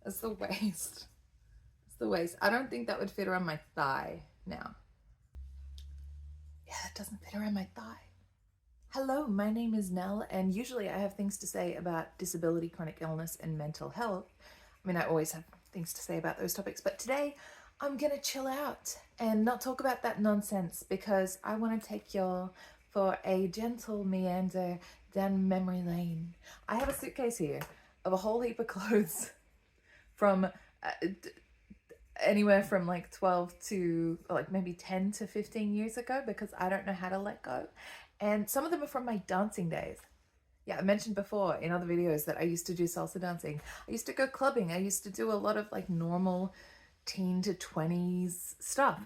It's the waist. It's the waist. I don't think that would fit around my thigh now. Yeah, it doesn't fit around my thigh. Hello, my name is Nell, and usually I have things to say about disability, chronic illness, and mental health. I mean, I always have things to say about those topics, but today I'm gonna chill out and not talk about that nonsense because I want to take y'all for a gentle meander down memory lane. I have a suitcase here of a whole heap of clothes from anywhere from like 12 to like maybe 10 to 15 years ago because I don't know how to let go. And some of them are from my dancing days. Yeah, I mentioned before in other videos that I used to do salsa dancing. I used to go clubbing. I used to do a lot of like normal teen to 20s stuff.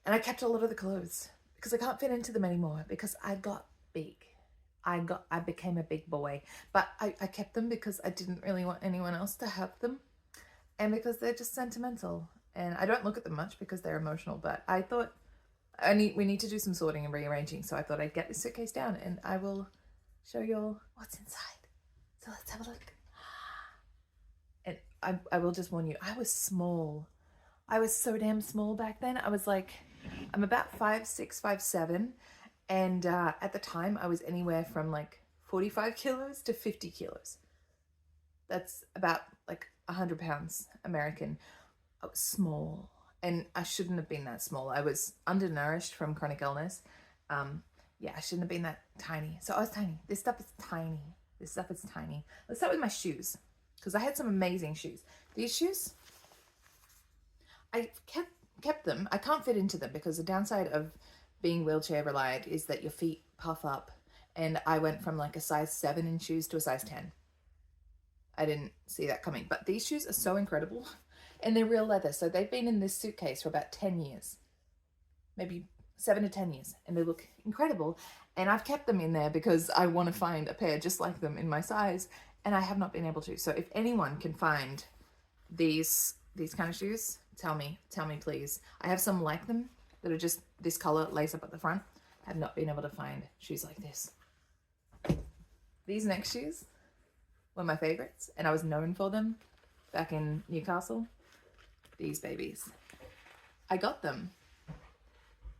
And I kept a lot of the clothes because I can't fit into them anymore because I got big. I became a big boy. But I kept them because I didn't really want anyone else to have them. And because they're just sentimental. And I don't look at them much because they're emotional, but I thought we need to do some sorting and rearranging. So I thought I'd get this suitcase down and I will show you all what's inside. So let's have a look. And I will just warn you, I was small. I was so damn small back then. I was like, I'm about 5'6", 5'7". And at the time I was anywhere from like 45 kilos to 50 kilos. That's about like 100 pounds American. I was small. And I shouldn't have been that small. I was undernourished from chronic illness. Yeah, I shouldn't have been that tiny. So I was tiny. This stuff is tiny. This stuff is tiny. Let's start with my shoes, because I had some amazing shoes. These shoes, I kept them. I can't fit into them because the downside of being wheelchair reliant is that your feet puff up. And I went from like a size 7 in shoes to a size 10. I didn't see that coming. But these shoes are so incredible. And they're real leather. So they've been in this suitcase for about 10 years. Maybe 7 to 10 years. And they look incredible. And I've kept them in there because I want to find a pair just like them in my size. And I have not been able to. So if anyone can find these kind of shoes, tell me please. I have some like them that are just this color, lace up at the front. I have not been able to find shoes like this. These next shoes were my favorites. And I was known for them back in Newcastle. These babies. I got them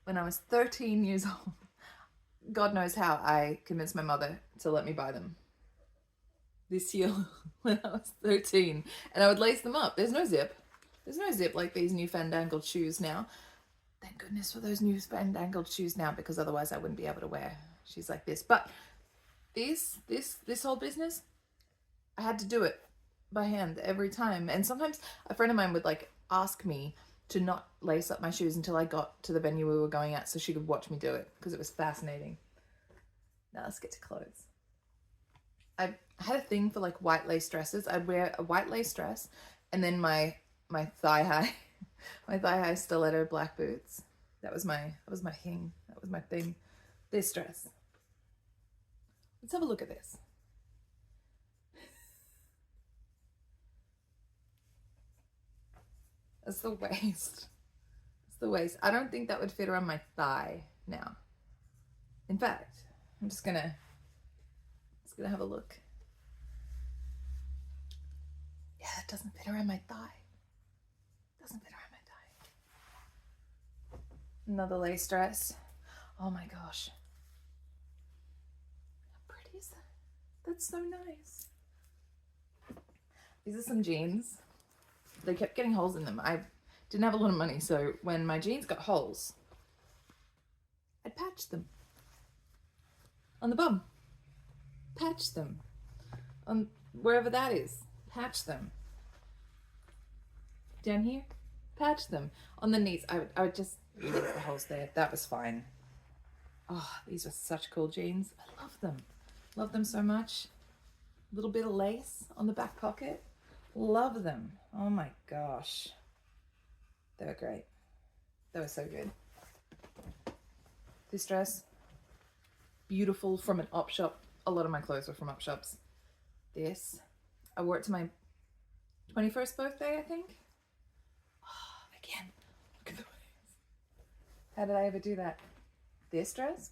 when I was 13 years old. God knows how I convinced my mother to let me buy them. This year when I was 13. And I would lace them up. There's no zip. There's no zip like these new fandangled shoes now. Thank goodness for those new fandangled shoes now, because otherwise I wouldn't be able to wear shoes like this. But this whole business, I had to do it by hand every time. And sometimes a friend of mine would like ask me to not lace up my shoes until I got to the venue we were going at so she could watch me do it, because it was fascinating. Now let's get to clothes. I had a thing for like white lace dresses. I'd wear a white lace dress and then my thigh high my thigh high stiletto black boots. That was my thing. That was my thing. This dress. Let's have a look at this. It's the waist. It's the waist. I don't think that would fit around my thigh now. In fact, I'm just gonna have a look. Yeah, it doesn't fit around my thigh. It doesn't fit around my thigh. Another lace dress. Oh my gosh. How pretty is that? That's so nice. These are some jeans. They kept getting holes in them. I didn't have a lot of money, so when my jeans got holes, I'd patch them on the bum. Patch them on wherever that is. Patch them down here. Patch them on the knees. I would just leave the holes there. That was fine. Oh, these are such cool jeans. I love them. Love them so much. A little bit of lace on the back pocket. Love them. Oh my gosh. They were great. They were so good. This dress, beautiful, from an op shop. A lot of my clothes were from op shops. This, I wore it to my 21st birthday, I think. Oh, again, look at the waist. How did I ever do that? This dress,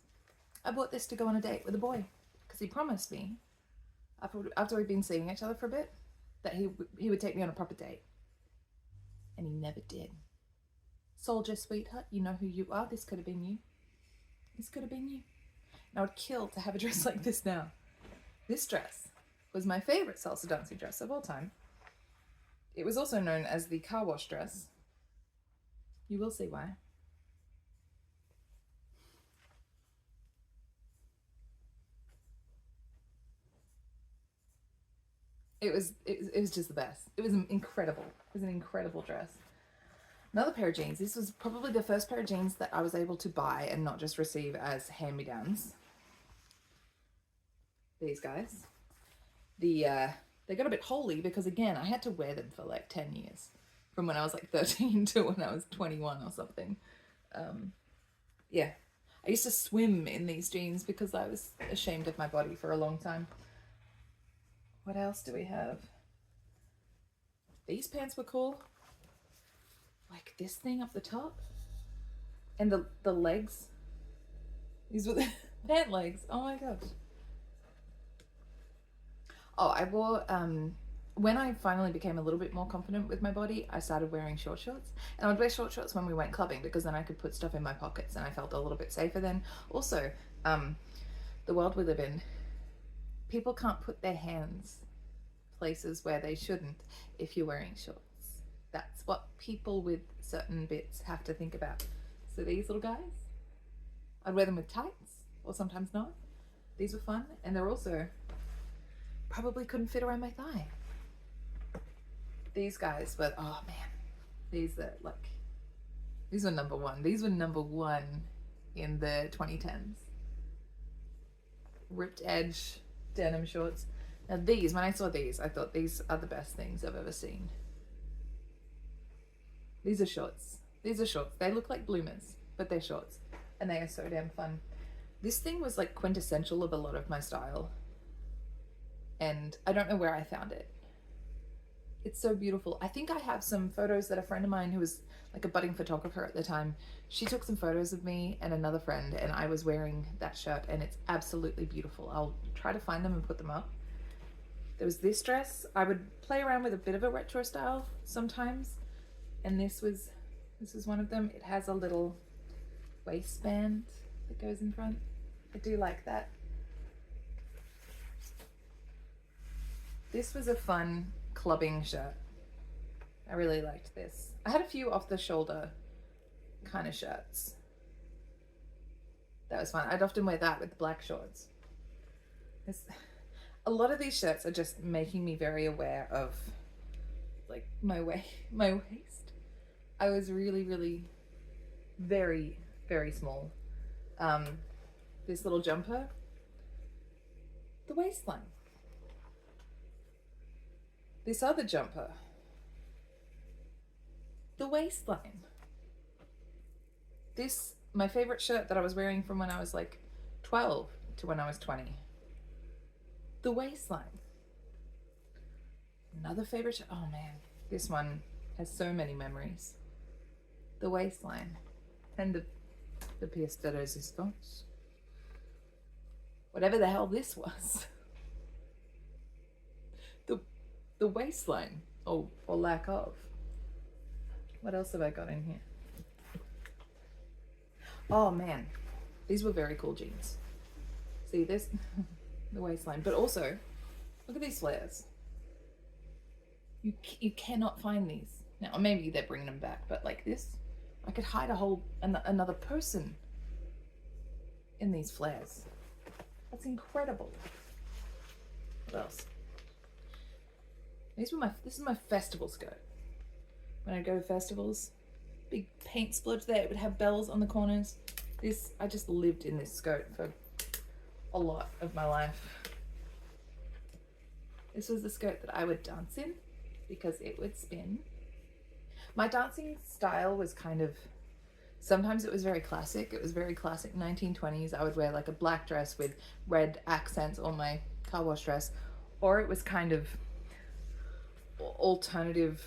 I bought this to go on a date with a boy because he promised me after we'd been seeing each other for a bit. that he would take me on a proper date. And he never did. Soldier, sweetheart, you know who you are. This could have been you. This could have been you. And I would kill to have a dress like this now. This dress was my favorite salsa dancing dress of all time. It was also known as the car wash dress. You will see why. It was just the best. It was incredible. It was an incredible dress. Another pair of jeans. This was probably the first pair of jeans that I was able to buy and not just receive as hand-me-downs. These guys. They got a bit holy because, again, I had to wear them for like 10 years. From when I was like 13 to when I was 21 or something. Yeah. I used to swim in these jeans because I was ashamed of my body for a long time. What else do we have? These pants were cool. Like this thing up the top. And the legs. These were the pant legs. Oh my gosh. Oh, I wore, when I finally became a little bit more confident with my body, I started wearing short shorts. And I would wear short shorts when we went clubbing because then I could put stuff in my pockets and I felt a little bit safer then. Also, the world we live in, people can't put their hands places where they shouldn't if you're wearing shorts. That's what people with certain bits have to think about. So these little guys, I'd wear them with tights or sometimes not. These were fun, and they're also probably couldn't fit around my thigh. These guys, but oh man, these are like, these were number one. These were number one in the 2010s. Ripped edge denim shorts. Now these, when I saw these, I thought these are the best things I've ever seen. These are shorts. These are shorts. They look like bloomers, but they're shorts. And they are so damn fun. This thing was like quintessential of a lot of my style. And I don't know where I found it. It's so beautiful. I think I have some photos that a friend of mine who was like a budding photographer at the time, she took some photos of me and another friend, and I was wearing that shirt, and it's absolutely beautiful. I'll try to find them and put them up. There was this dress. I would play around with a bit of a retro style sometimes, and this was one of them. It has a little waistband that goes in front. I do like that. This was a fun clubbing shirt. I really liked this. I had a few off the shoulder kind of shirts. That was fun. I'd often wear that with black shorts. A lot of these shirts are just making me very aware of like my waist. I was really very, very small. This little jumper, the waistline. This other jumper, the waistline. This, my favorite shirt that I was wearing from when I was like 12 to when I was 20. The waistline. Another favorite shirt. Oh man, this one has so many memories. The waistline. And the pièce de résistance. Whatever the hell this was. The waistline, or lack of. What else have I got in here? Oh man, these were very cool jeans. See this, the waistline, but also look at these flares. You cannot find these now. Maybe they're bringing them back, but like this, I could hide another person in these flares. That's incredible. What else? This is my festival skirt. When I go to festivals, big paint splodge there. It would have bells on the corners. I just lived in this skirt for a lot of my life. This was the skirt that I would dance in because it would spin. My dancing style was kind of, sometimes it was very classic. It was very classic 1920s. I would wear like a black dress with red accents on my car wash dress, or it was kind of alternative,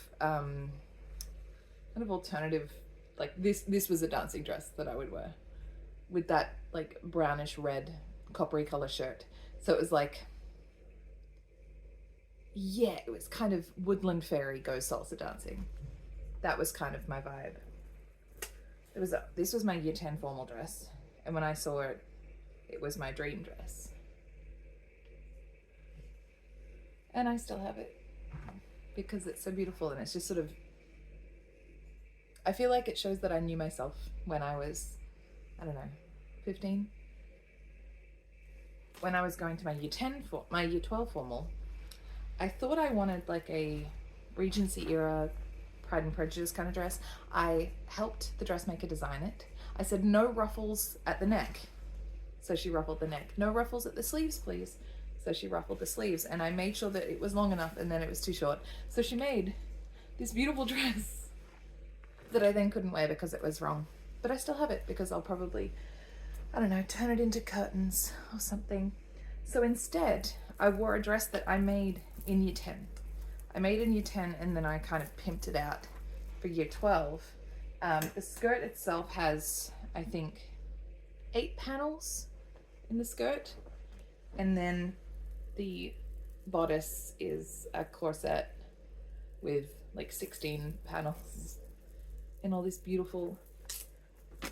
like this was a dancing dress that I would wear with that like brownish red coppery color shirt. So it was like, yeah, it was kind of woodland fairy goes salsa dancing. That was kind of my vibe. This was my year 10 formal dress, and when I saw it, it was my dream dress. And I still have it because it's so beautiful, and it's just sort of, I feel like it shows that I knew myself when I was, I don't know, 15. When I was going to my my year 12 formal, I thought I wanted like a Regency era Pride and Prejudice kind of dress. I helped the dressmaker design it. I said no ruffles at the neck, so she ruffled the neck. No ruffles at the sleeves, please. So she ruffled the sleeves, and I made sure that it was long enough and then it was too short. So she made this beautiful dress that I then couldn't wear because it was wrong. But I still have it because I'll probably, I don't know, turn it into curtains or something. So instead, I wore a dress that I made in year 10. I made in year 10 and then I kind of pimped it out for year 12. The skirt itself has, I think, 8 panels in the skirt. And then the bodice is a corset with like 16 panels and all this beautiful,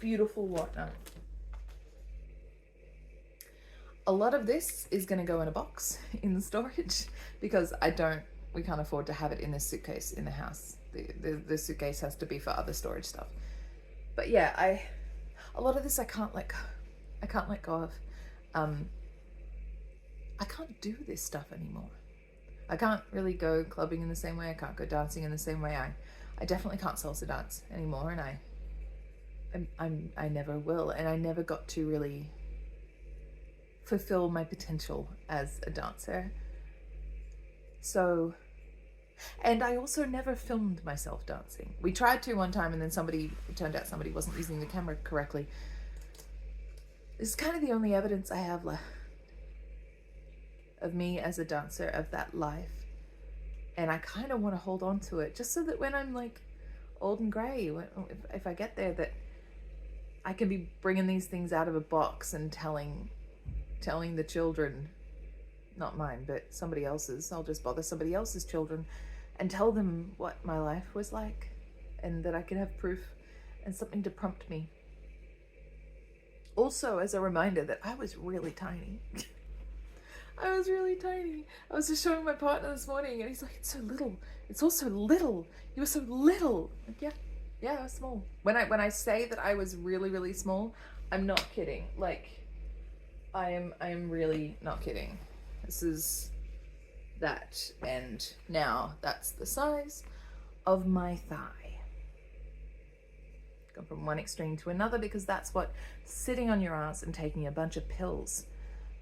beautiful whatnot. A lot of this is going to go in a box in the storage because we can't afford to have it in this suitcase in the house. The suitcase has to be for other storage stuff. But yeah, a lot of this I can't let go. I can't let go of. I can't do this stuff anymore. I can't really go clubbing in the same way. I can't go dancing in the same way. I definitely can't salsa dance anymore, and I never will. And I never got to really fulfill my potential as a dancer. So, and I also never filmed myself dancing. We tried to one time, and then it turned out somebody wasn't using the camera correctly. This is kind of the only evidence I have left of me as a dancer, of that life. And I kind of want to hold on to it just so that when I'm like old and grey, if I get there, that I can be bringing these things out of a box and telling the children, not mine, but somebody else's. I'll just bother somebody else's children and tell them what my life was like, and that I can have proof and something to prompt me. Also, as a reminder that I was really tiny. I was really tiny. I was just showing my partner this morning and he's like, it's so little. It's all so little. You were so little. Like, yeah, I was small. When I say that I was really, really small, I'm not kidding. Like, I am really not kidding. This is that, and now that's the size of my thigh. Go from one extreme to another because that's what sitting on your ass and taking a bunch of pills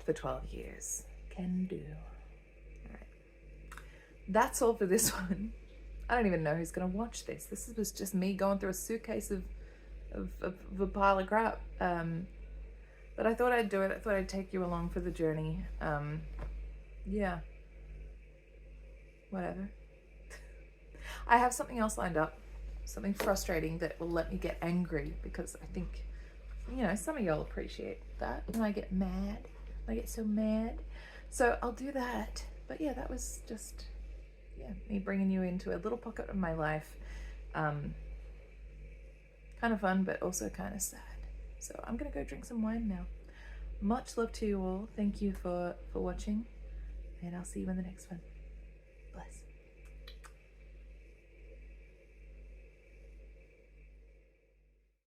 for 12 years can do. All right. That's all for this one. I don't even know who's gonna watch this. This was just me going through a suitcase of a pile of crap. But I thought I'd do it. I thought I'd take you along for the journey. Yeah. Whatever. I have something else lined up. Something frustrating that will let me get angry because I think, some of y'all appreciate that when I get mad. I get so mad. So I'll do that. But yeah, that was just, me bringing you into a little pocket of my life. Kind of fun, but also kind of sad. So I'm going to go drink some wine now. Much love to you all. Thank you for watching. And I'll see you in the next one. Bless.